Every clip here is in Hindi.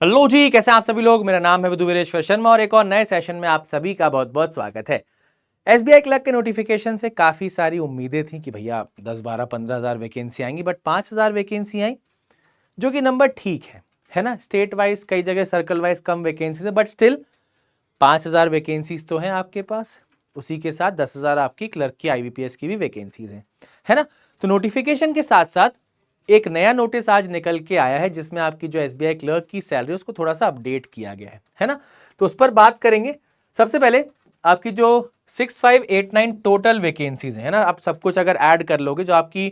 हेलो जी, कैसे हैं आप सभी लोग। मेरा नाम है विदुवीरेश्वर शर्मा और एक और नए सेशन में आप सभी का बहुत बहुत स्वागत है। एसबीआई क्लर्क के नोटिफिकेशन से काफी सारी उम्मीदें थी कि भैया 10 12 15 हजार वैकेंसी आएंगी, बट 5,000 वैकेंसी आई, जो कि नंबर ठीक है ना। स्टेट वाइज कई जगह सर्कल वाइज कम वैकेंसी है, बट स्टिल 5,000 वैकेंसीज तो हैं आपके पास। उसी के साथ 10,000 आपकी क्लर्क की आईबीपीएस की भी वैकेंसीज हैं, है ना। तो नोटिफिकेशन के साथ साथ एक नया नोटिस आज निकल के आया है, जिसमें आपकी जो एसबीआई क्लर्क की सैलरी उसको थोड़ा सा अपडेट किया गया है ना। तो उस पर बात करेंगे। सबसे पहले आपकी जो 6589 टोटल वैकेंसीज है ना, आप सब कुछ अगर ऐड कर लोगे, जो आपकी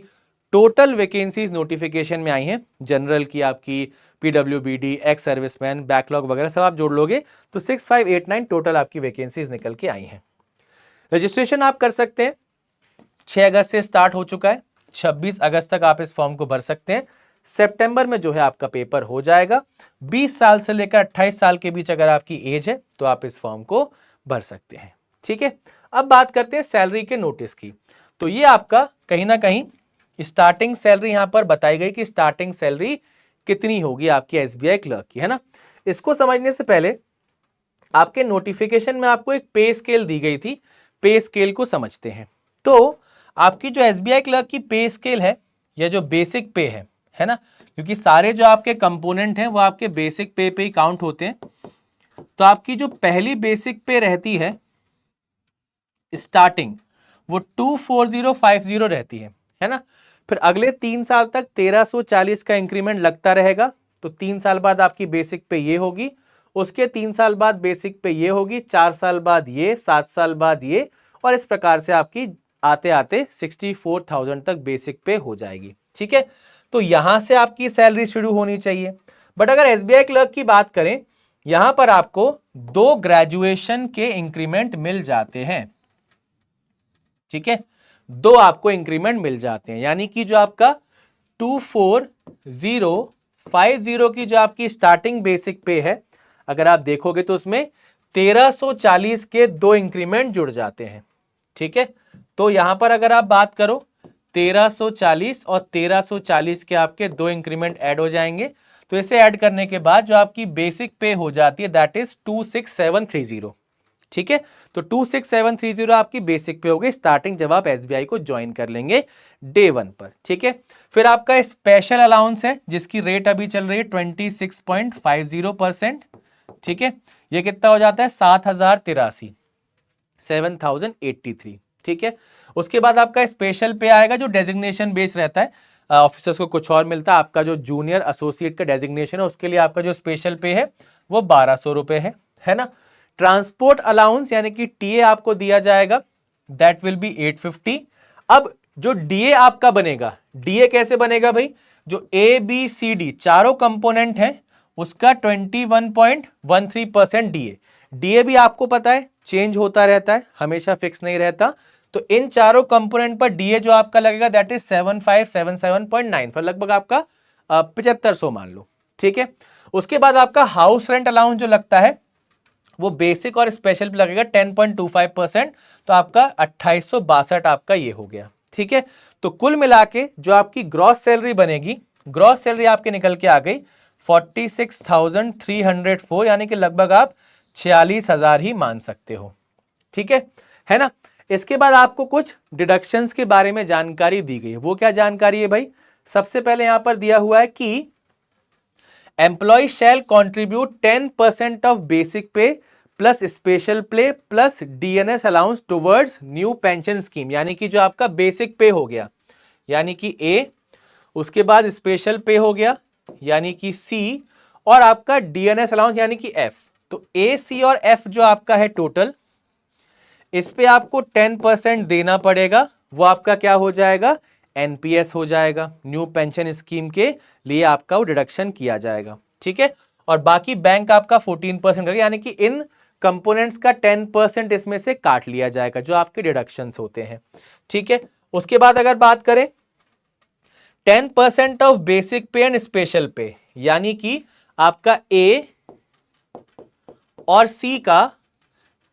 टोटल वैकेंसीज नोटिफिकेशन में आई हैं, जनरल की, आपकी पीडब्ल्यूबीडी, एक्स सर्विसमैन, बैकलॉग वगैरह सब आप जोड़ लोगे तो 6589 टोटल आपकी वैकेंसीज निकल के आई हैं। रजिस्ट्रेशन आप कर सकते हैं, 6 अगस्त से स्टार्ट हो चुका है। 26 अगस्त तक आप इस फॉर्म को भर सकते हैं। सितंबर में जो है आपका पेपर हो जाएगा। 20 साल से लेकर 28 साल के बीच अगर आपकी एज है तो आप इस फॉर्म को भर सकते हैं। ठीक है, अब बात करते हैं सैलरी के नोटिस की। तो ये आपका कहीं ना कहीं स्टार्टिंग सैलरी यहां पर बताई गई कि स्टार्टिंग सैलरी कितनी होगी आपकी एसबीआई क्लर्क की, है ना। इसको समझने से पहले आपके नोटिफिकेशन में आपको एक पे स्केल दी गई थी। पे स्केल को समझते हैं। तो आपकी जो एसबीआई क्लर्क की पे स्केल है, या जो बेसिक पे है ना, क्योंकि सारे जो आपके कंपोनेंट हैं वो आपके बेसिक पे ही काउंट होते हैं। तो आपकी जो पहली बेसिक पे रहती है स्टार्टिंग, वो 24050 रहती है ना। फिर अगले 3 साल तक 1340 का इंक्रीमेंट लगता रहेगा। तो 3 साल बाद आपकी बेसिक पे ये होगी, उसके 3 साल बाद बेसिक पे ये होगी, 4 साल बाद ये, 7 साल बाद ये, और इस प्रकार से आपकी आते आते 64,000 तक बेसिक पे हो जाएगी। ठीक है, तो यहां से आपकी सैलरी शुरू होनी चाहिए। बट अगर एसबीआई क्लर्क की बात करें, यहां पर आपको 2 ग्रेजुएशन के इंक्रीमेंट मिल जाते हैं। ठीक है, 2 आपको इंक्रीमेंट मिल जाते हैं, यानी कि जो आपका 24,050 की जो आपकी स्टार्टिंग बेसिक पे है, अगर आप देखोगे तो उसमें 1340 के 2 इंक्रीमेंट जुड़ जाते हैं। ठीक है, तो यहां पर अगर आप बात करो 1340 और 1340 के आपके 2 इंक्रीमेंट ऐड हो जाएंगे। तो इसे ऐड करने के बाद जो आपकी बेसिक पे हो जाती है दैट इज 26730। ठीक है, तो 26730 आपकी बेसिक पे होगी स्टार्टिंग, जब आप एसबीआई को ज्वाइन कर लेंगे डे 1 पर। ठीक है, फिर आपका स्पेशल अलाउंस है, जिसकी रेट अभी चल रही है 26.50%। ठीक है, ये कितना हो जाता है 7,083, 7,083। ठीक है, उसके बाद आपका स्पेशल पे आएगा, जो डेजिग्नेशन बेस रहता है, ऑफिसर्स को कुछ और मिलता है। आपका जो जूनियर एसोसिएट का डेजिग्नेशन है, उसके लिए आपका जो स्पेशल पे है वो 1,200 रुपए है ना। ट्रांसपोर्ट अलाउंस यानी कि टीए आपको दिया जाएगा, दैट विल बी 850। अब जो डीए आपका बनेगा, डीए कैसे बनेगा भाई, जो ए बी सी डी चारों कंपोनेंट हैं उसका 21.13% डीए। डीए भी आपको पता है चेंज होता रहता है, हमेशा फिक्स नहीं रहता। तो इन चारों कंपोनेंट पर डीए जो आपका लगेगा दैट इज 7577.9, पर लगभग आपका 7500 मान लो। ठीक है, उसके बाद आपका हाउस रेंट अलाउंस जो लगता है वो बेसिक और स्पेशल पे लगेगा 10.25%। तो आपका 2862 आपका ये हो गया। ठीक है, तो कुल मिला के जो आपकी ग्रॉस सैलरी बनेगी, ग्रॉस सैलरी आपके निकल के आ गई 46,304, यानी कि लगभग आप 46,000 ही मान सकते हो। ठीक है ना। इसके बाद आपको कुछ डिडक्शंस के बारे में जानकारी दी गई है। वो क्या जानकारी है भाई, सबसे पहले यहां पर दिया हुआ है कि employ shall contribute 10% of basic pay plus special pay plus DNS allowance towards new pension scheme, यानी कि जो आपका बेसिक पे हो गया यानी कि ए, उसके बाद स्पेशल पे हो गया यानी कि सी, और आपका डीएनएस अलाउंस यानी कि एफ। तो ए, सी और एफ जो आपका है टोटल, इस पे आपको 10% देना पड़ेगा। वो आपका क्या हो जाएगा, एनपीएस हो जाएगा, न्यू पेंशन स्कीम के लिए आपका वो डिडक्शन किया जाएगा। ठीक है, और बाकी बैंक आपका 14% करेगा, यानी कि इन कंपोनेंट्स का 10% इसमें से काट लिया जाएगा जो आपके डिडक्शंस होते हैं। ठीक है, उसके बाद अगर बात करें 10% ऑफ बेसिक पे एंड स्पेशल पे, यानी कि आपका ए और सी का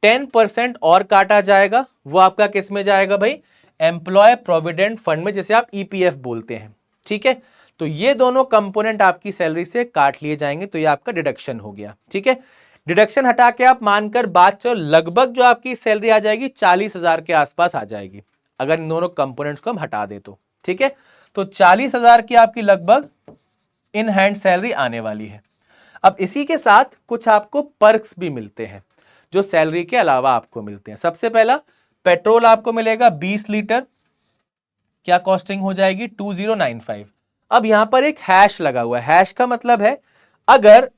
10% और काटा जाएगा। वो आपका किस में जाएगा भाई, एम्प्लॉय प्रोविडेंट फंड में, जिसे आप ईपीएफ बोलते हैं। ठीक है, तो ये दोनों कंपोनेंट आपकी सैलरी से काट लिए जाएंगे, तो ये आपका डिडक्शन हो गया। ठीक है, डिडक्शन हटा के आप मानकर बात चलो, लगभग जो आपकी सैलरी आ जाएगी 40,000 के आसपास आ जाएगी, अगर इन दोनों कंपोनेंट्स को हम हटा दे तो। ठीक है, तो 40,000 की आपकी लगभग इन हैंड सैलरी आने वाली है। अब इसी के साथ कुछ आपको पर्क्स भी मिलते हैं जो सैलरी के अलावा आपको मिलते हैं। सबसे पहला, पेट्रोल आपको मिलेगा 20 लीटर, क्या कॉस्टिंग हो जाएगी 2095। अब यहां पर एक हैश लगा हुआ है, हैश का मतलब है अगर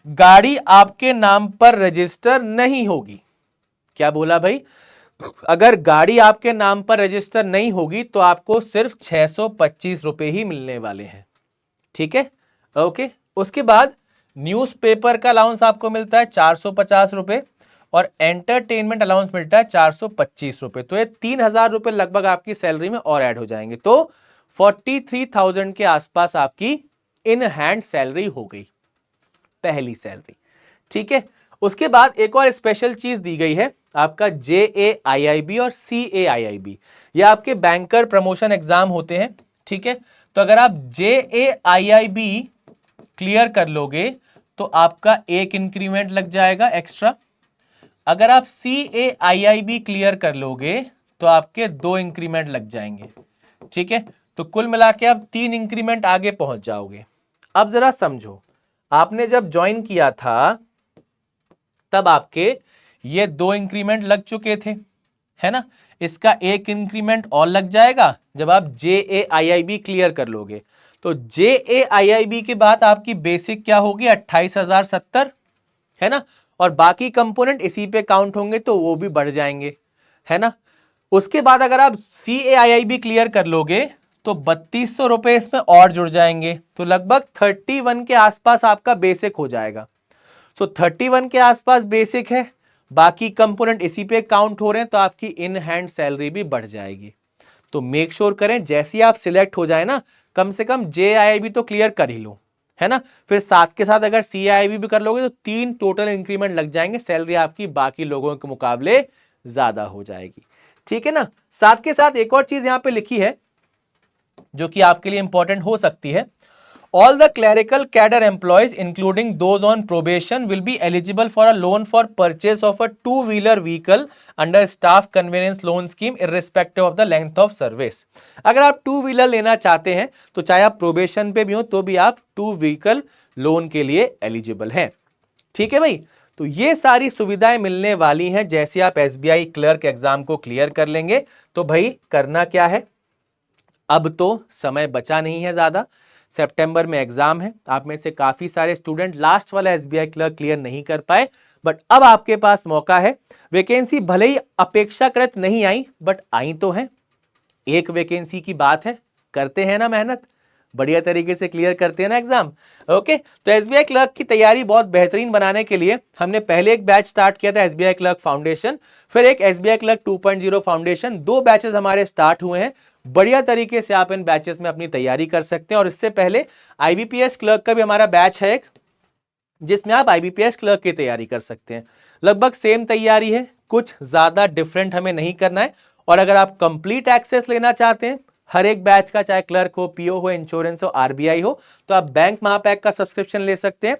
गाड़ी आपके नाम पर रजिस्टर नहीं होगी, क्या बोला भाई, अगर गाड़ी आपके नाम पर रजिस्टर नहीं होगी तो आपको सिर्फ 625 रुपए ही मिलने वाले हैं। ठीक है, ओके। उसके बाद न्यूज़पेपर का अलाउंस आपको मिलता है 450 रुपए और एंटरटेनमेंट अलाउंस मिलता है 425 रुपए। तो ये 3,000 रुपए लगभग आपकी सैलरी में और ऐड हो जाएंगे, तो 43,000 के आसपास आपकी इन हैंड सैलरी हो गई, पहली सैलरी। ठीक है, उसके बाद एक और स्पेशल चीज दी गई है, आपका JAIIB और CAIIB, ये आपके बैंकर प्रमोशन एग्जाम होते हैं। ठीक है, तो अगर आप JAIIB क्लियर कर लोगे तो आपका एक इंक्रीमेंट लग जाएगा एक्स्ट्रा, अगर आप CAIIB क्लियर कर लोगे तो आपके 2 इंक्रीमेंट लग जाएंगे। ठीक है, तो कुल मिला के आप 3 इंक्रीमेंट आगे पहुंच जाओगे। अब जरा समझो, आपने जब ज्वाइन किया था तब आपके ये 2 इंक्रीमेंट लग चुके थे, है ना, इसका एक इंक्रीमेंट और लग जाएगा जब आप JAIIB क्लियर कर लोगे। तो JAIIB के बाद आपकी बेसिक क्या होगी 28,070, है ना, और बाकी कंपोनेंट इसी पे काउंट होंगे तो वो भी बढ़ जाएंगे, है ना। उसके बाद अगर आप CAIIB क्लियर कर लोगे तो 3200 रुपए इसमें और जुड़ जाएंगे, तो लगभग 31 के आसपास आपका बेसिक हो जाएगा। तो 31 के आसपास बेसिक है, बाकी कंपोनेंट इसी पे काउंट हो रहे हैं, तो आपकी इन हैंड सैलरी भी बढ़ जाएगी। तो मेक श्योर करें जैसे ही आप सिलेक्ट हो जाए ना, कम से कम JIIB तो क्लियर कर ही लो, है ना, फिर साथ के साथ अगर CIIB भी कर लोगे तो 3 टोटल इंक्रीमेंट लग जाएंगे, सैलरी आपकी बाकी लोगों के मुकाबले ज्यादा हो जाएगी। ठीक है ना, साथ के साथ एक और चीज यहां पे लिखी है जो कि आपके लिए इंपॉर्टेंट हो सकती है, all the clerical cadre employees including those on probation will be eligible for a loan for purchase of a two-wheeler vehicle under staff convenience loan scheme irrespective of the length of service। अगर आप टू व्हीलर लेना चाहते हैं तो चाहे आप प्रोबेशन पे भी हो तो भी आप टू व्हीकल लोन के लिए एलिजिबल हैं। ठीक है भाई, तो ये सारी सुविधाएं मिलने वाली हैं जैसे आप SBI क्लर्क एग्जाम को क्लियर कर लेंगे। तो भाई करना क्या है, अब तो समय बचा नहीं है ज्यादा, सितंबर में एग्जाम है, आप में से काफी सारे स्टूडेंट लास्ट वाला SBI क्लर्क क्लियर नहीं कर पाए, बट अब आपके पास मौका है। वैकेंसी भले ही अपेक्षाकृत नहीं आई बट आई तो है, एक वैकेंसी की बात है, करते हैं ना मेहनत, बढ़िया तरीके से क्लियर करते हैं ना एग्जाम। ओके, तो SBI क्लर्क की तैयारी बहुत बेहतरीन बनाने के लिए हमने पहले एक बैच स्टार्ट किया था SBI क्लर्क फाउंडेशन, फिर एक SBI क्लर्क 2.0 फाउंडेशन, 2 बैचेस हमारे स्टार्ट हुए हैं। बढ़िया तरीके से आप इन बैचेस में अपनी तैयारी कर सकते हैं। और इससे पहले IBPS क्लर्क का भी हमारा बैच है एक, जिसमें आप IBPS क्लर्क की तैयारी कर सकते हैं। लगभग सेम तैयारी है, कुछ ज्यादा डिफरेंट हमें नहीं करना है। और अगर आप कंप्लीट एक्सेस लेना चाहते हैं हर एक बैच का, चाहे क्लर्क हो, PO हो, इंश्योरेंस हो, RBI हो, तो आप बैंक महापैक का सब्सक्रिप्शन ले सकते हैं।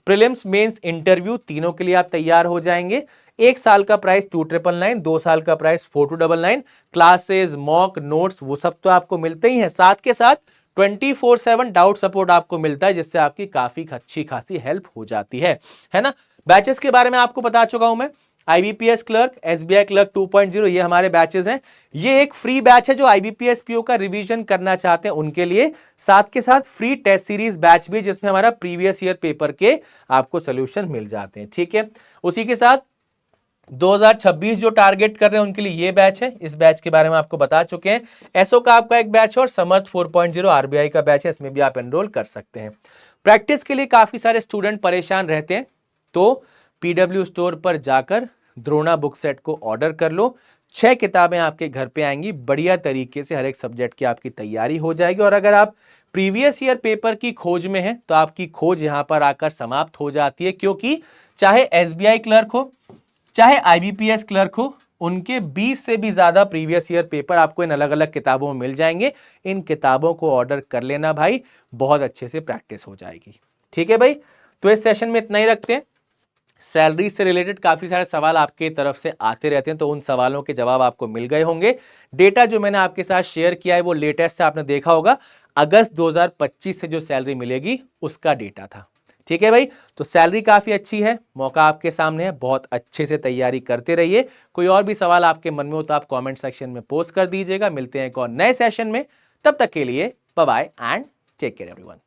प्रीलिम्स, मेंस, इंटरव्यू तीनों के लिए आप तैयार हो जाएंगे। 1 साल का प्राइस 2,999, 2 साल का प्राइस 4,299, क्लासेस, मॉक, नोट्स वो सब तो आपको मिलते ही हैं, साथ के साथ 24/7 डाउट सपोर्ट आपको मिलता है, जिससे आपकी काफी अच्छी खासी हेल्प हो जाती है ना। बैचेस के बारे में आपको बता चुका हूं मैं, IBPS क्लर्क, SBI क्लर्क 2.0 ये हमारे बैचेस हैं। ये एक फ्री बैच है जो IBPS PO का रिवीजन करना चाहते हैं उनके लिए, साथ के साथ फ्री टेस्ट सीरीज बैच भी जिसमें हमारा प्रीवियस ईयर पेपर के आपको सोल्यूशन मिल जाते हैं। ठीक है, उसी के साथ 2026 जो टारगेट कर रहे हैं उनके लिए ये बैच है, इस बैच के बारे में आपको बता चुके हैं। एसओ का आपका एक बैच है और समर्थ 4.0 RBI का बैच है, इसमें भी आप एनरोल कर सकते हैं। प्रैक्टिस के लिए काफी सारे स्टूडेंट परेशान रहते हैं, तो PW स्टोर पर जाकर द्रोणा बुक सेट को ऑर्डर कर लो। 6 किताबें आपके घर पे आएंगी, बढ़िया तरीके से हर एक सब्जेक्ट की आपकी तैयारी हो जाएगी। और अगर आप प्रीवियस ईयर पेपर की खोज में हैं तो आपकी खोज यहां पर आकर समाप्त हो जाती है, क्योंकि चाहे SBI क्लर्क हो, चाहे IBPS क्लर्क हो, उनके 20 से भी ज्यादा प्रीवियस ईयर पेपर आपको इन अलग अलग किताबों में मिल जाएंगे। इन किताबों को ऑर्डर कर लेना भाई, बहुत अच्छे से प्रैक्टिस हो जाएगी। ठीक है भाई, तो इस सेशन में इतना ही रखते हैं। सैलरी से रिलेटेड काफी सारे सवाल आपके तरफ से आते रहते हैं, तो उन सवालों के जवाब आपको मिल गए होंगे। डेटा जो मैंने आपके साथ शेयर किया है वो लेटेस्ट से आपने देखा होगा, अगस्त 2025 से जो सैलरी मिलेगी उसका डेटा था। ठीक है भाई, तो सैलरी काफी अच्छी है, मौका आपके सामने है, बहुत अच्छे से तैयारी करते रहिए। कोई और भी सवाल आपके मन में हो तो आप कमेंट सेक्शन में पोस्ट कर दीजिएगा। मिलते हैं एक और नए सेशन में, तब तक के लिए bye bye and take care everyone.